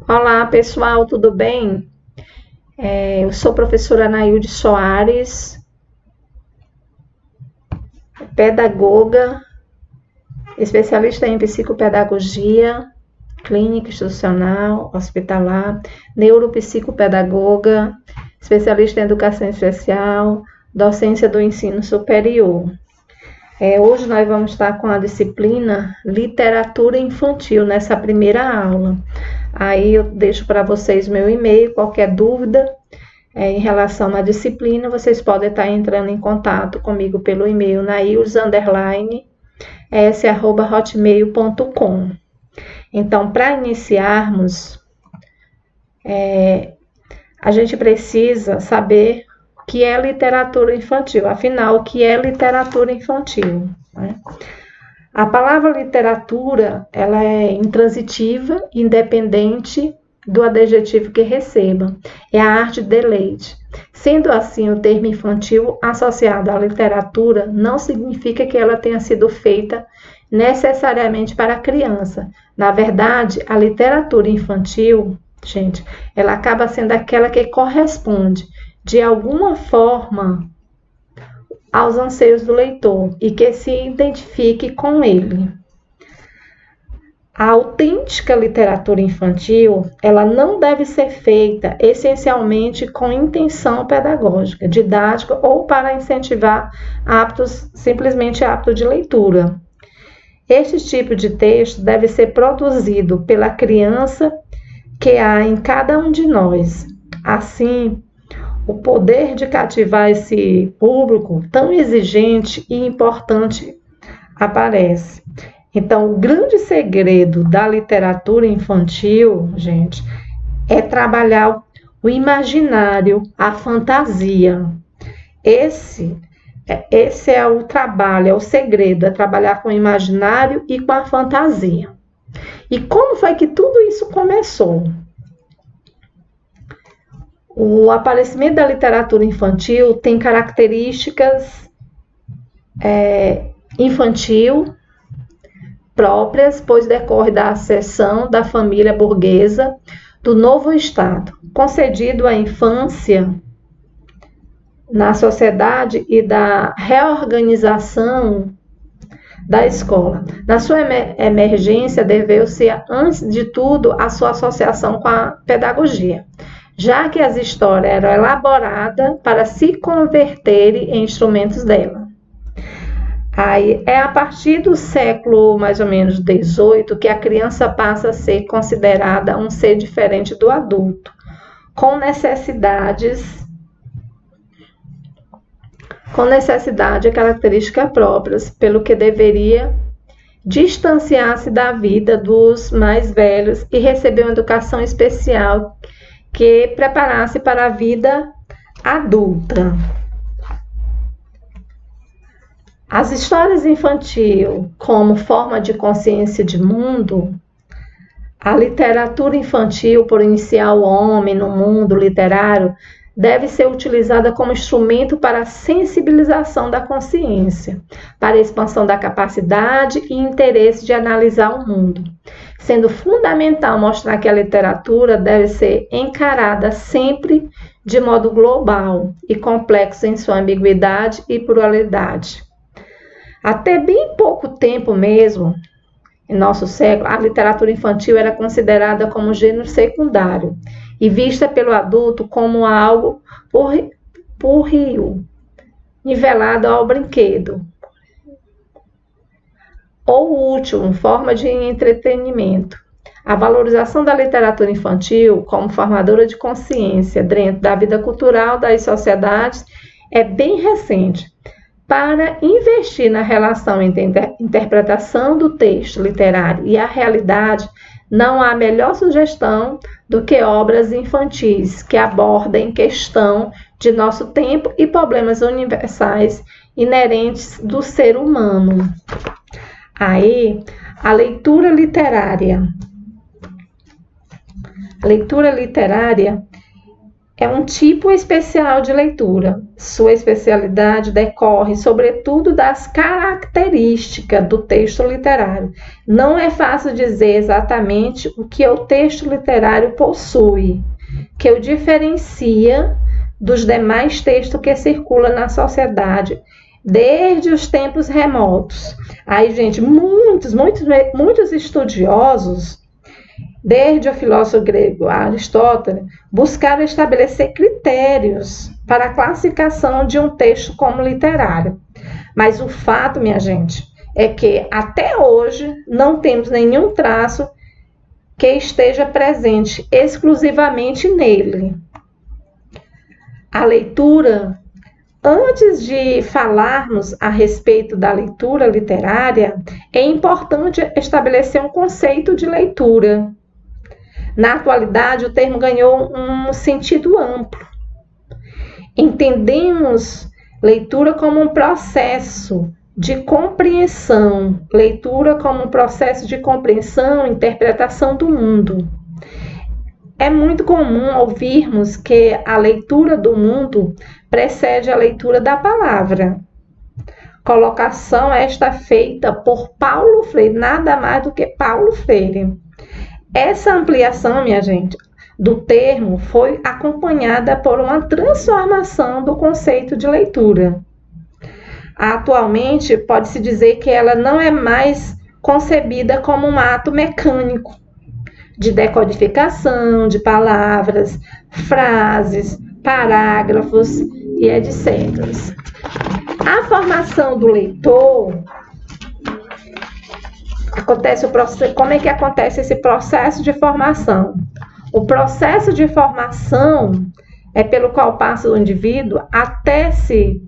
Olá, pessoal, tudo bem? Eu sou a professora Anailde Soares, pedagoga, especialista em psicopedagogia, clínica institucional, hospitalar, neuropsicopedagoga, especialista em educação especial, docência do ensino superior. Hoje nós vamos estar com a disciplina Literatura Infantil nessa primeira aula. Aí eu deixo para vocês meu e-mail, qualquer dúvida em relação à disciplina, vocês podem estar entrando em contato comigo pelo e-mail nails_s@hotmail.com. Então, para iniciarmos, a gente precisa saber o que é literatura infantil. Afinal, o que é literatura infantil? Né? A palavra literatura, ela é intransitiva, independente do adjetivo que receba. É a arte de deleite. Sendo assim, o termo infantil associado à literatura não significa que ela tenha sido feita necessariamente para a criança. Na verdade, a literatura infantil, gente, ela acaba sendo aquela que corresponde, de alguma forma, aos anseios do leitor e que se identifique com ele. A autêntica literatura infantil, ela não deve ser feita essencialmente com intenção pedagógica, didática ou para incentivar simplesmente hábitos de leitura. Este tipo de texto deve ser produzido pela criança que há em cada um de nós. Assim, o poder de cativar esse público tão exigente e importante aparece. Então, o grande segredo da literatura infantil, gente, é trabalhar o imaginário, a fantasia. Esse é o trabalho, é o segredo, é trabalhar com o imaginário e com a fantasia. E como foi que tudo isso começou? O aparecimento da literatura infantil tem características infantil próprias, pois decorre da ascensão da família burguesa do novo Estado, concedido à infância na sociedade e da reorganização da escola. Na sua emergência, deveu-se, antes de tudo, a sua associação com a pedagogia, já que as histórias eram elaboradas para se converterem em instrumentos dela. Aí é a partir do século mais ou menos 18 que a criança passa a ser considerada um ser diferente do adulto, com necessidades e características próprias, pelo que deveria distanciar-se da vida dos mais velhos e receber uma educação especial que preparasse para a vida adulta. As histórias infantis, como forma de consciência de mundo, a literatura infantil, por iniciar o homem no mundo literário, deve ser utilizada como instrumento para a sensibilização da consciência, para a expansão da capacidade e interesse de analisar o mundo, sendo fundamental mostrar que a literatura deve ser encarada sempre de modo global e complexo em sua ambiguidade e pluralidade. Até bem pouco tempo mesmo, em nosso século, a literatura infantil era considerada como gênero secundário e vista pelo adulto como algo purrio, nivelado ao brinquedo, ou útil, forma de entretenimento. A valorização da literatura infantil como formadora de consciência dentro da vida cultural das sociedades é bem recente. Para investir na relação entre a interpretação do texto literário e a realidade, não há melhor sugestão do que obras infantis que abordem questão de nosso tempo e problemas universais inerentes do ser humano. Aí, a leitura literária. A leitura literária é um tipo especial de leitura. Sua especialidade decorre, sobretudo, das características do texto literário. Não é fácil dizer exatamente o que o texto literário possui, que o diferencia dos demais textos que circulam na sociedade, desde os tempos remotos. Aí, gente, muitos estudiosos, desde o filósofo grego Aristóteles, buscaram estabelecer critérios para a classificação de um texto como literário. Mas o fato, minha gente, é que até hoje não temos nenhum traço que esteja presente exclusivamente nele. A leitura, antes de falarmos a respeito da leitura literária, é importante estabelecer um conceito de leitura. Na atualidade, o termo ganhou um sentido amplo. Entendemos leitura como um processo de compreensão, leitura como um processo de compreensão e interpretação do mundo. É muito comum ouvirmos que a leitura do mundo precede a leitura da palavra. Colocação esta feita por Paulo Freire, nada mais do que Paulo Freire. Essa ampliação, minha gente, do termo foi acompanhada por uma transformação do conceito de leitura. Atualmente, pode-se dizer que ela não é mais concebida como um ato mecânico de decodificação de palavras, frases, parágrafos e etc. A formação do leitor como é que acontece esse processo de formação? O processo de formação é pelo qual passa o indivíduo até se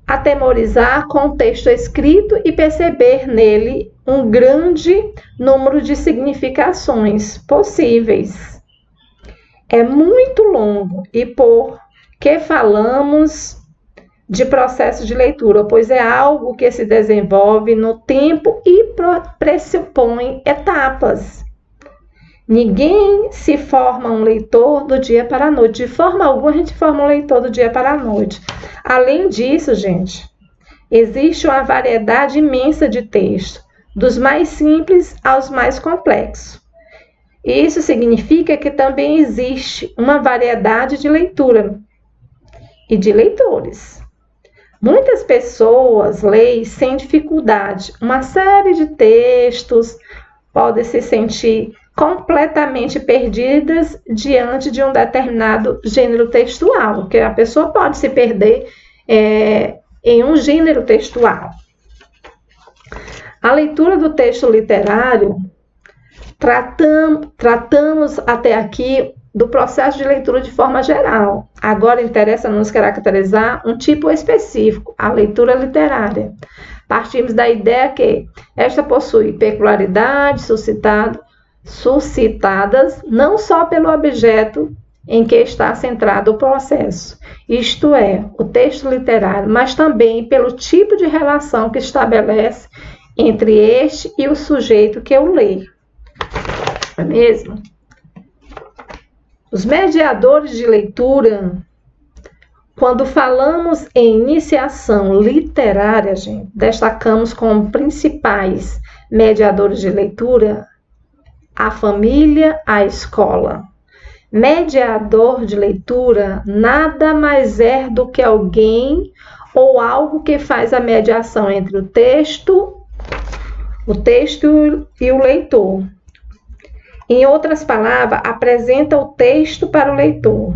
atemorizar com o texto escrito e perceber nele um grande número de significações possíveis. É muito longo e por que falamos de processo de leitura, pois é algo que se desenvolve no tempo e pressupõe etapas. Ninguém se forma um leitor do dia para a noite. De forma alguma, a gente forma um leitor do dia para a noite. Além disso, gente, existe uma variedade imensa de textos, dos mais simples aos mais complexos. Isso significa que também existe uma variedade de leitura e de leitores. Muitas pessoas leem sem dificuldade uma série de textos, podem se sentir completamente perdidas diante de um determinado gênero textual, porque a pessoa pode se perder em um gênero textual. A leitura do texto literário, tratamos até aqui do processo de leitura de forma geral. Agora interessa-nos caracterizar um tipo específico, a leitura literária. Partimos da ideia que esta possui peculiaridades suscitadas não só pelo objeto em que está centrado o processo, isto é, o texto literário, mas também pelo tipo de relação que estabelece entre este e o sujeito que o lê. Não é mesmo? Os mediadores de leitura, quando falamos em iniciação literária, gente, destacamos como principais mediadores de leitura a família, a escola. Mediador de leitura nada mais é do que alguém ou algo que faz a mediação entre o texto e o leitor. Em outras palavras, apresenta o texto para o leitor.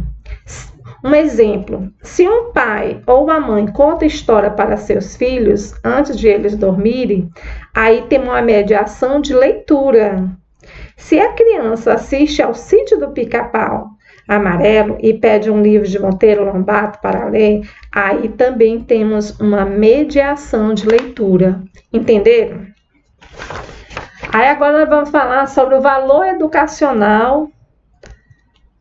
Um exemplo, se um pai ou uma mãe conta história para seus filhos antes de eles dormirem, aí tem uma mediação de leitura. Se a criança assiste ao Sítio do Pica-Pau Amarelo e pede um livro de Monteiro Lobato para ler, aí também temos uma mediação de leitura. Entenderam? Aí agora nós vamos falar sobre o valor educacional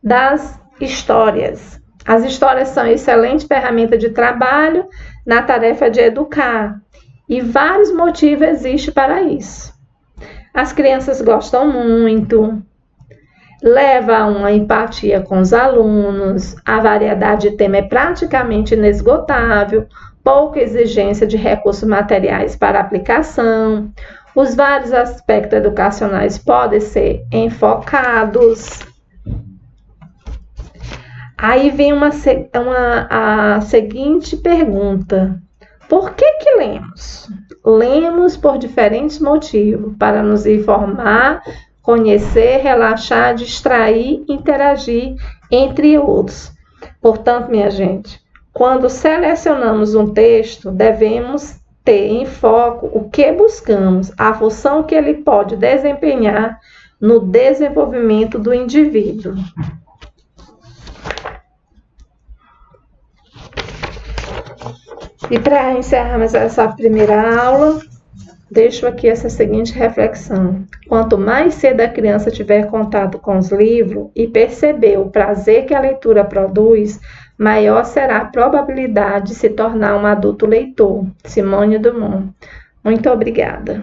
das histórias. As histórias são excelente ferramenta de trabalho na tarefa de educar. E vários motivos existem para isso. As crianças gostam muito. leva a uma empatia com os alunos, a variedade de tema é praticamente inesgotável, pouca exigência de recursos materiais para aplicação, os vários aspectos educacionais podem ser enfocados. Aí vem a seguinte pergunta: por que lemos? Lemos por diferentes motivos, para nos informar, conhecer, relaxar, distrair, interagir, entre outros. Portanto, minha gente, quando selecionamos um texto, devemos ter em foco o que buscamos, a função que ele pode desempenhar no desenvolvimento do indivíduo. E para encerrarmos essa primeira aula, deixo aqui essa seguinte reflexão: quanto mais cedo a criança tiver contato com os livros e perceber o prazer que a leitura produz, maior será a probabilidade de se tornar um adulto leitor. Simone Dumont. Muito obrigada.